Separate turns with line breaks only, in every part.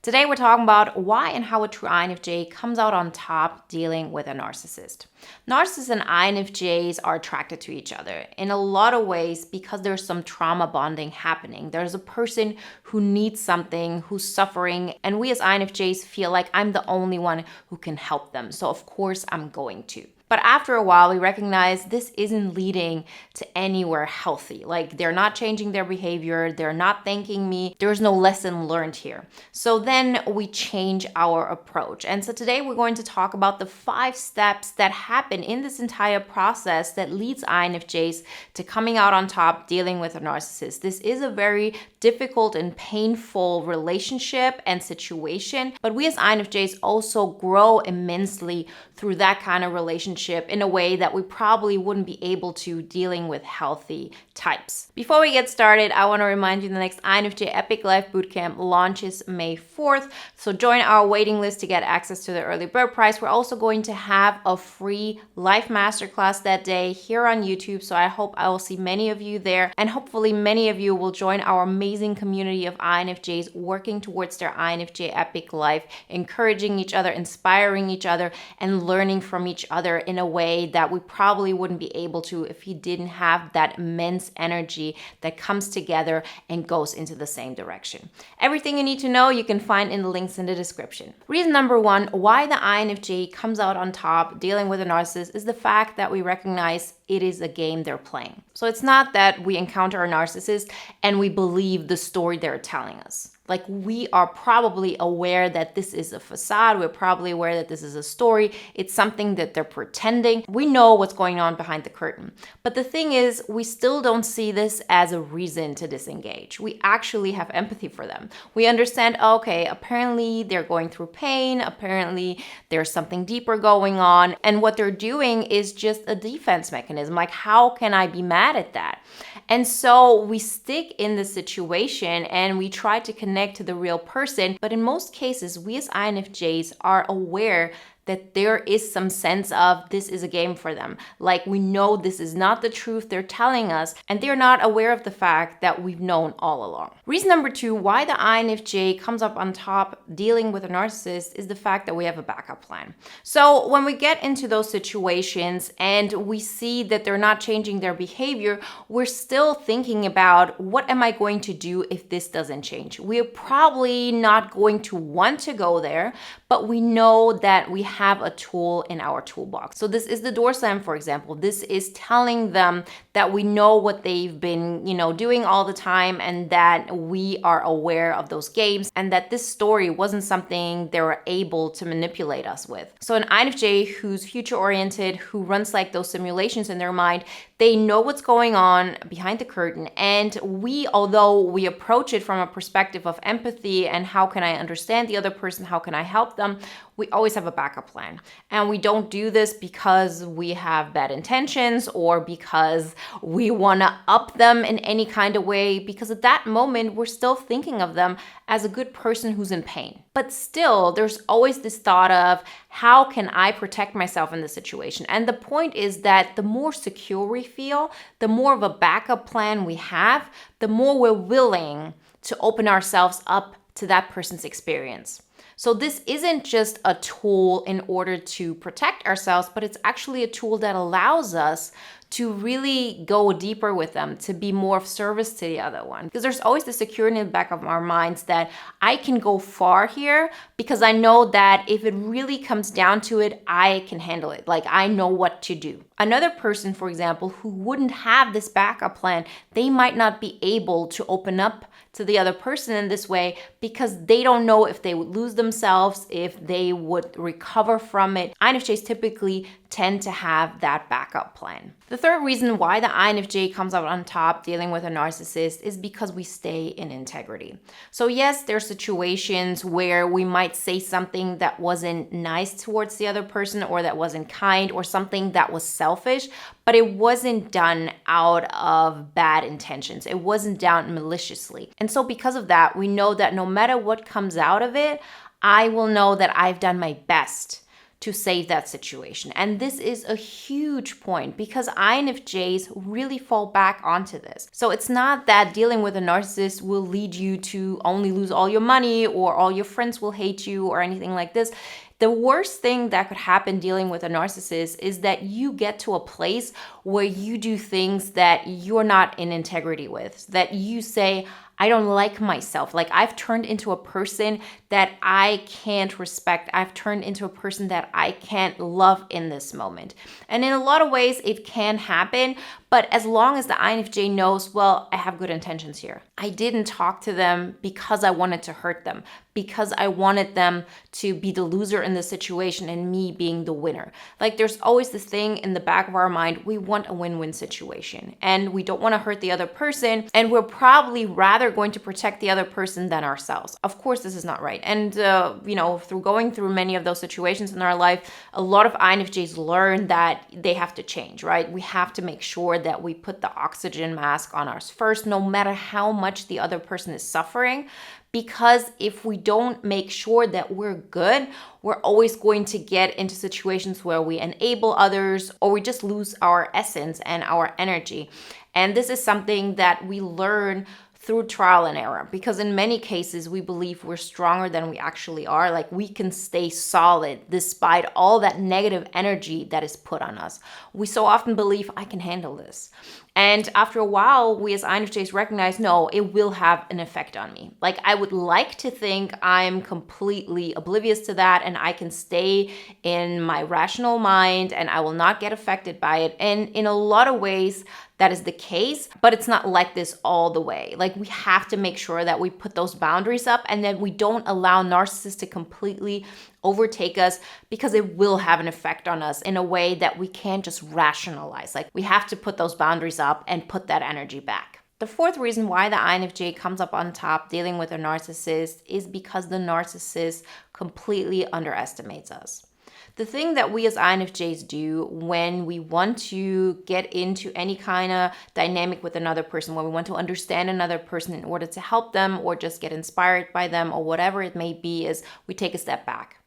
Today we're talking about why and how a true INFJ comes out on top dealing with a narcissist. Narcissists and INFJs are attracted to each other in a lot of ways because there's some trauma bonding happening. There's a person who needs something, who's suffering, and we as INFJs feel like I'm the only one who can help them. So of course I'm going to. But after a while, we recognize this isn't leading to anywhere healthy. Like they're not changing their behavior. They're not thanking me. There's no lesson learned here. So then we change our approach. And so today we're going to talk about the 5 steps that happen in this entire process that leads INFJs to coming out on top dealing with a narcissist. This is a very difficult and painful relationship and situation, but we as INFJs also grow immensely through that kind of relationship in a way that we probably wouldn't be able to dealing with healthy types. Before we get started, I want to remind you the next INFJ Epic Life Bootcamp launches May 4th. So join our waiting list to get access to the early bird price. We're also going to have a free life masterclass that day here on YouTube. So I hope I will see many of you there. And hopefully many of you will join our amazing community of INFJs working towards their INFJ Epic Life, encouraging each other, inspiring each other, and learning from each other in a way that we probably wouldn't be able to if you didn't have that immense energy that comes together and goes into the same direction. Everything you need to know you can find in the links in the description. Reason number 1 why the INFJ comes out on top dealing with a narcissist is the fact that we recognize it is a game they're playing. So it's not that we encounter a narcissist and we believe the story they're telling us. Like we are probably aware that this is a facade. We're probably aware that this is a story. It's something that they're pretending. We know what's going on behind the curtain. But the thing is, we still don't see this as a reason to disengage. We actually have empathy for them. We understand, okay, apparently they're going through pain. Apparently there's something deeper going on. And what they're doing is just a defense mechanism. Like, how can I be mad at that? And so we stick in the situation and we try to connect to the real person. But in most cases, we as INFJs are aware that there is some sense of this is a game for them. Like we know this is not the truth they're telling us, and they're not aware of the fact that we've known all along. Reason number 2 why the INFJ comes up on top dealing with a narcissist is the fact that we have a backup plan. So when we get into those situations and we see that they're not changing their behavior, we're still thinking about what am I going to do if this doesn't change? We're probably not going to want to go there, but we know that we have a tool in our toolbox. So this is the door slam, for example. This is telling them that we know what they've been, doing all the time, and that we are aware of those games, and that this story wasn't something they were able to manipulate us with. So an INFJ who's future-oriented, who runs like those simulations in their mind, they know what's going on behind the curtain. And we, although we approach it from a perspective of empathy and how can I understand the other person, how can I help them, we always have a backup plan. And we don't do this because we have bad intentions or because we want to up them in any kind of way, because at that moment, we're still thinking of them as a good person who's in pain. But still, there's always this thought of how can I protect myself in this situation? And the point is that the more secure we feel, the more of a backup plan we have, the more we're willing to open ourselves up to that person's experience. So this isn't just a tool in order to protect ourselves, but it's actually a tool that allows us to really go deeper with them, to be more of service to the other one. Because there's always the security in the back of our minds that I can go far here because I know that if it really comes down to it, I can handle it. Like I know what to do. Another person, for example, who wouldn't have this backup plan, they might not be able to open up to the other person in this way because they don't know if they would lose themselves, if they would recover from it. INFJs typically tend to have that backup plan. The third reason why the INFJ comes out on top dealing with a narcissist is because we stay in integrity. So yes, there are situations where we might say something that wasn't nice towards the other person or that wasn't kind or something that was selfish, but it wasn't done out of bad intentions. It wasn't done maliciously. And so because of that, we know that no matter what comes out of it, I will know that I've done my best to save that situation. And this is a huge point because INFJs really fall back onto this. So it's not that dealing with a narcissist will lead you to only lose all your money or all your friends will hate you or anything like this. The worst thing that could happen dealing with a narcissist is that you get to a place where you do things that you're not in integrity with, that you say, I don't like myself. Like I've turned into a person that I can't respect. I've turned into a person that I can't love in this moment. And in a lot of ways, it can happen. But as long as the INFJ knows, well, I have good intentions here. I didn't talk to them because I wanted to hurt them, because I wanted them to be the loser in the situation and me being the winner. Like there's always this thing in the back of our mind, we want a win-win situation and we don't want to hurt the other person. And we're probably rather going to protect the other person than ourselves. Of course, this is not right. And, through going through many of those situations in our life, a lot of INFJs learn that they have to change, right? We have to make sure that we put the oxygen mask on us first, no matter how much the other person is suffering. Because if we don't make sure that we're good, we're always going to get into situations where we enable others or we just lose our essence and our energy. And this is something that we learn through trial and error, because in many cases we believe we're stronger than we actually are. Like we can stay solid despite all that negative energy that is put on us. We so often believe I can handle this. And after a while, we as INFJs recognize, no, it will have an effect on me. Like I would like to think I'm completely oblivious to that and I can stay in my rational mind and I will not get affected by it. And in a lot of ways, that is the case, but it's not like this all the way. Like we have to make sure that we put those boundaries up and that we don't allow narcissists to completely overtake us, because it will have an effect on us in a way that we can't just rationalize. Like we have to put those boundaries up and put that energy back. The fourth reason why the INFJ comes up on top dealing with a narcissist is because the narcissist completely underestimates us. The thing that we as INFJs do when we want to get into any kind of dynamic with another person, when we want to understand another person in order to help them or just get inspired by them or whatever it may be, is we take a step back.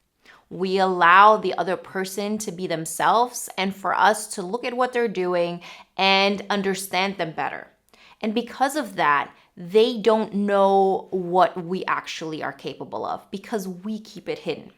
We allow the other person to be themselves and for us to look at what they're doing and understand them better. And because of that, they don't know what we actually are capable of because we keep it hidden.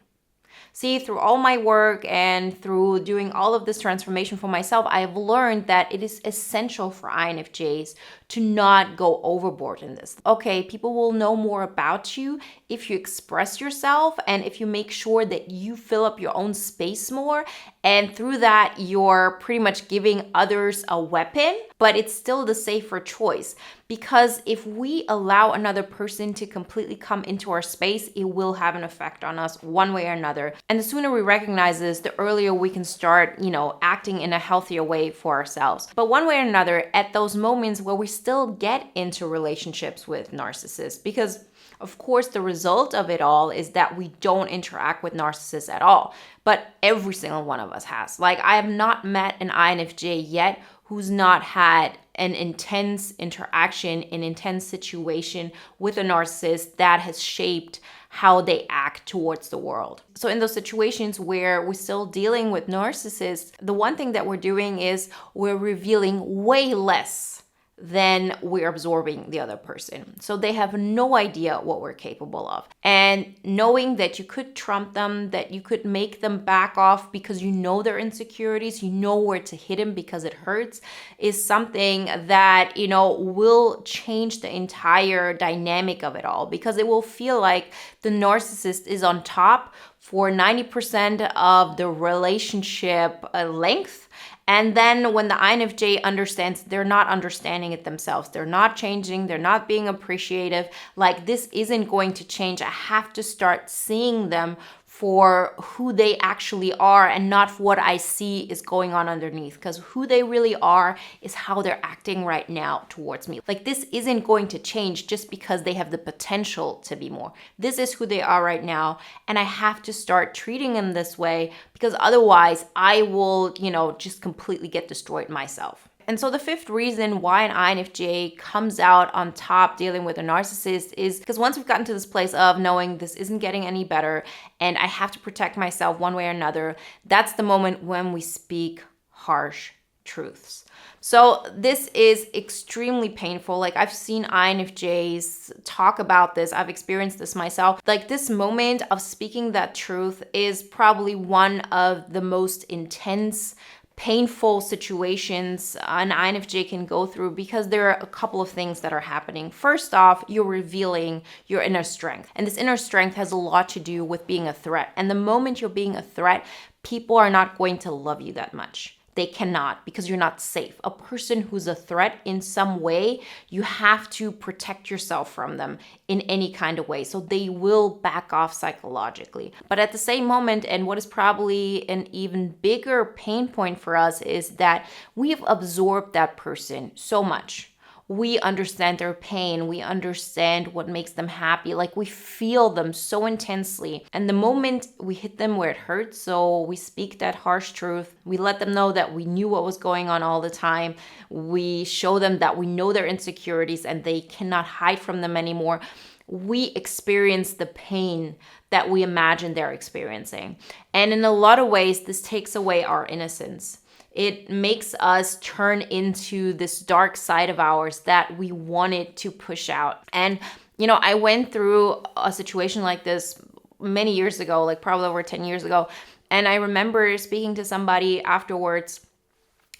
See, through all my work and through doing all of this transformation for myself, I have learned that it is essential for INFJs to not go overboard in this. Okay, people will know more about you if you express yourself and if you make sure that you fill up your own space more. And through that, you're pretty much giving others a weapon, but it's still the safer choice. Because if we allow another person to completely come into our space, it will have an effect on us one way or another. And the sooner we recognize this, the earlier we can start, acting in a healthier way for ourselves. But one way or another, at those moments where we still get into relationships with narcissists, because of course, the result of it all is that we don't interact with narcissists at all. But every single one of us has. Like, I have not met an INFJ yet who's not had an intense interaction, an intense situation with a narcissist that has shaped how they act towards the world. So in those situations where we're still dealing with narcissists, the one thing that we're doing is we're revealing way less than we're absorbing the other person. So they have no idea what we're capable of. And knowing that you could trump them, that you could make them back off because you know their insecurities, you know where to hit them because it hurts, is something that, will change the entire dynamic of it all, because it will feel like the narcissist is on top for 90% of the relationship length. And then when the INFJ understands, they're not understanding it themselves. They're not changing. They're not being appreciative. Like, this isn't going to change. I have to start seeing them for who they actually are and not for what I see is going on underneath. Because who they really are is how they're acting right now towards me. Like, this isn't going to change just because they have the potential to be more. This is who they are right now. And I have to start treating them this way, because otherwise I will, just completely get destroyed myself. And so the fifth reason why an INFJ comes out on top dealing with a narcissist is because once we've gotten to this place of knowing this isn't getting any better and I have to protect myself one way or another, that's the moment when we speak harsh truths. So this is extremely painful. Like, I've seen INFJs talk about this. I've experienced this myself. Like, this moment of speaking that truth is probably one of the most intense, painful situations an INFJ can go through, because there are a couple of things that are happening. First off, you're revealing your inner strength. And this inner strength has a lot to do with being a threat. And the moment you're being a threat, people are not going to love you that much. They cannot, because you're not safe. A person who's a threat in some way, you have to protect yourself from them in any kind of way. So they will back off psychologically. But at the same moment, and what is probably an even bigger pain point for us, is that we've absorbed that person so much. We understand their pain. We understand what makes them happy. Like, we feel them so intensely. And the moment we hit them where it hurts, so we speak that harsh truth, we let them know that we knew what was going on all the time. We show them that we know their insecurities and they cannot hide from them anymore. We experience the pain that we imagine they're experiencing. And in a lot of ways, this takes away our innocence. It makes us turn into this dark side of ours that we wanted to push out. And, I went through a situation like this many years ago, like probably over 10 years ago. And I remember speaking to somebody afterwards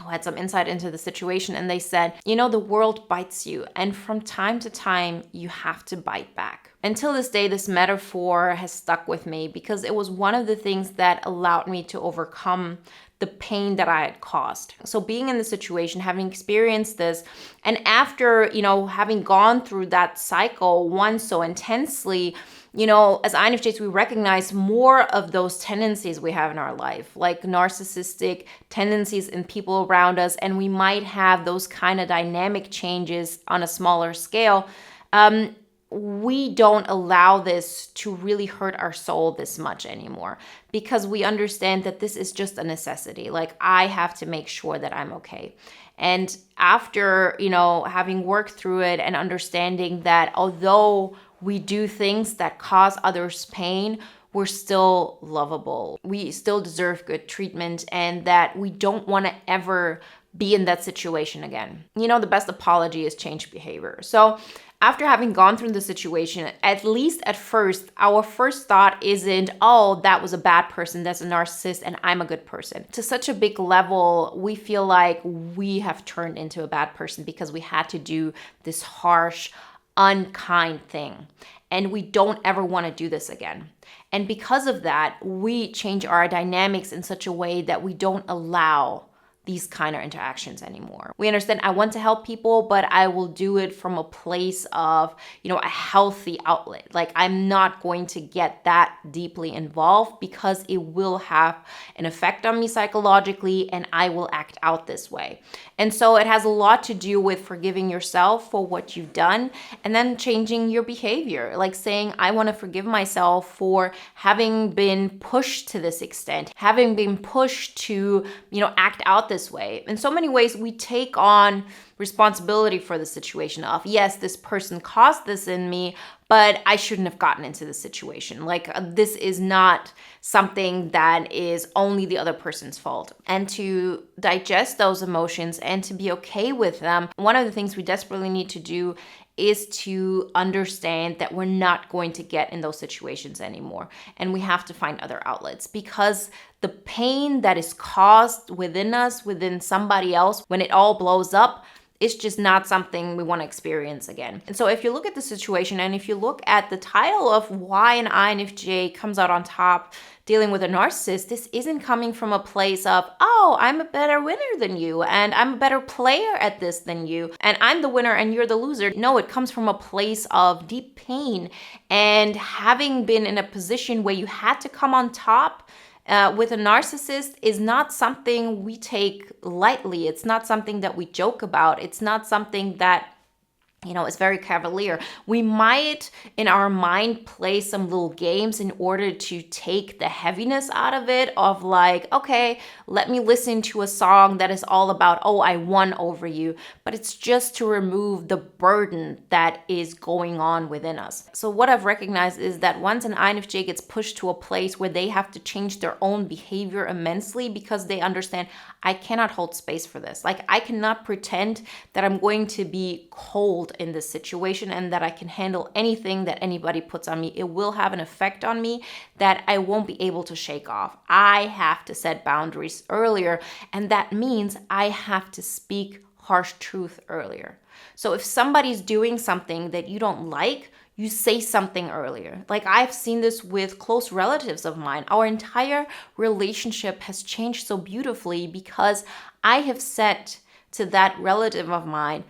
who had some insight into the situation. And they said, the world bites you. And from time to time, you have to bite back. Until this day, this metaphor has stuck with me, because it was one of the things that allowed me to overcome the pain that I had caused. So being in the situation, having experienced this, and after, having gone through that cycle once so intensely, as INFJs, we recognize more of those tendencies we have in our life, like narcissistic tendencies in people around us, and we might have those kind of dynamic changes on a smaller scale. We don't allow this to really hurt our soul this much anymore, because we understand that this is just a necessity. Like, I have to make sure that I'm okay. And after, having worked through it and understanding that although we do things that cause others pain, we're still lovable. We still deserve good treatment, and that we don't want to ever be in that situation again. The best apology is change behavior. So after having gone through the situation, at least at first, our first thought isn't, oh, that was a bad person, that's a narcissist, and I'm a good person. To such a big level, we feel like we have turned into a bad person because we had to do this harsh, unkind thing. And we don't ever want to do this again. And because of that, we change our dynamics in such a way that we don't allow these kind of interactions anymore. We understand I want to help people, but I will do it from a place of, a healthy outlet. Like, I'm not going to get that deeply involved, because it will have an effect on me psychologically and I will act out this way. And so it has a lot to do with forgiving yourself for what you've done, and then changing your behavior. Like saying, I want to forgive myself for having been pushed to this extent, having been pushed to, act out this way. In so many ways, we take on responsibility for the situation of, yes, this person caused this in me, but I shouldn't have gotten into this situation. Like, this is not something that is only the other person's fault. And to digest those emotions and to be okay with them, one of the things we desperately need to do is to understand that we're not going to get in those situations anymore. And we have to find other outlets, because the pain that is caused within us, within somebody else, when it all blows up, it's just not something we want to experience again. And so if you look at the situation, and if you look at the title of why an INFJ comes out on top dealing with a narcissist, this isn't coming from a place of, oh, I'm a better winner than you, and I'm a better player at this than you, and I'm the winner and you're the loser. No, it comes from a place of deep pain, and having been in a position where you had to come on top with a narcissist is not something we take lightly. It's not something that we joke about. It's not something that is very cavalier. We might, in our mind, play some little games in order to take the heaviness out of it, of like, okay, let me listen to a song that is all about, oh, I won over you. But it's just to remove the burden that is going on within us. So what I've recognized is that once an INFJ gets pushed to a place where they have to change their own behavior immensely because they understand, I cannot hold space for this. Like, I cannot pretend that I'm going to be cold in this situation and that I can handle anything that anybody puts on me. It will have an effect on me that I won't be able to shake off. I have to set boundaries earlier, and that means I have to speak harsh truth earlier. So if somebody's doing something that you don't like, you say something earlier. Like, I've seen this with close relatives of mine. Our entire relationship has changed so beautifully because I have said to that relative of mine,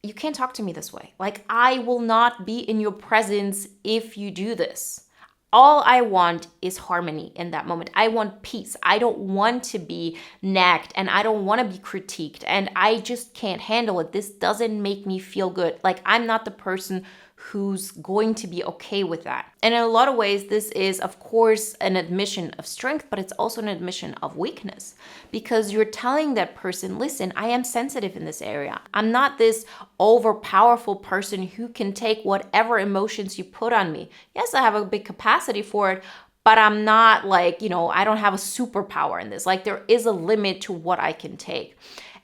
you can't talk to me this way. Like, I will not be in your presence if you do this. All I want is harmony in that moment. I want peace. I don't want to be nagged and I don't want to be critiqued and I just can't handle it. This doesn't make me feel good. Like, I'm not the person who's going to be okay with that. And in a lot of ways, this is, of course, an admission of strength, but it's also an admission of weakness because you're telling that person, listen, I am sensitive in this area. I'm not this overpowerful person who can take whatever emotions you put on me. Yes, I have a big capacity for it, but I'm not like, I don't have a superpower in this. Like, there is a limit to what I can take.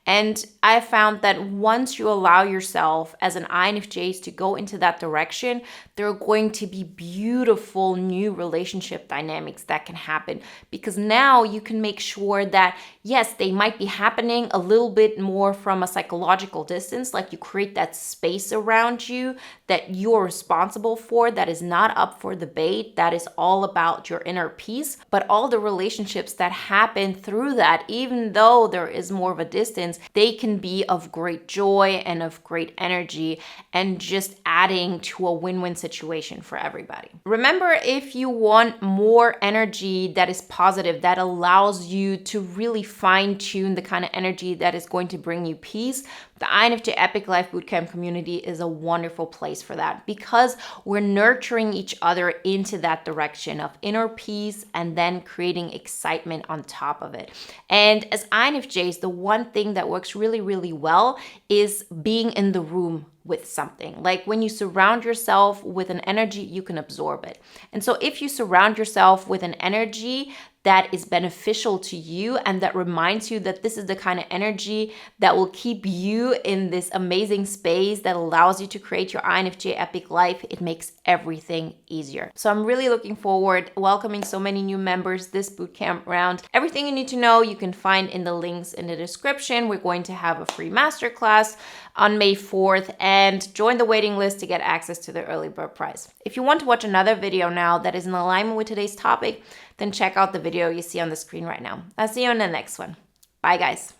And I found that once you allow yourself as an INFJ to go into that direction, there are going to be beautiful new relationship dynamics that can happen because now you can make sure that, yes, they might be happening a little bit more from a psychological distance, like you create that space around you that you're responsible for, that is not up for debate, that is all about your inner peace. But all the relationships that happen through that, even though there is more of a distance, they can be of great joy and of great energy and just adding to a win-win situation for everybody. Remember, if you want more energy that is positive, that allows you to really fine-tune the kind of energy that is going to bring you peace, the INFJ Epic Life Bootcamp community is a wonderful place for that because we're nurturing each other into that direction of inner peace and then creating excitement on top of it. And as INFJs, the one thing that works really, really well is being in the room with something. Like, when you surround yourself with an energy, you can absorb it. And so if you surround yourself with an energy that is beneficial to you and that reminds you that this is the kind of energy that will keep you in this amazing space that allows you to create your INFJ epic life, it makes everything easier. So I'm really looking forward welcoming so many new members this bootcamp round. Everything you need to know you can find in the links in the description. We're going to have a free masterclass on May 4th and join the waiting list to get access to the early bird prize. If you want to watch another video now that is in alignment with today's topic, then check out the video you see on the screen right now. I'll see you in the next one. Bye, guys.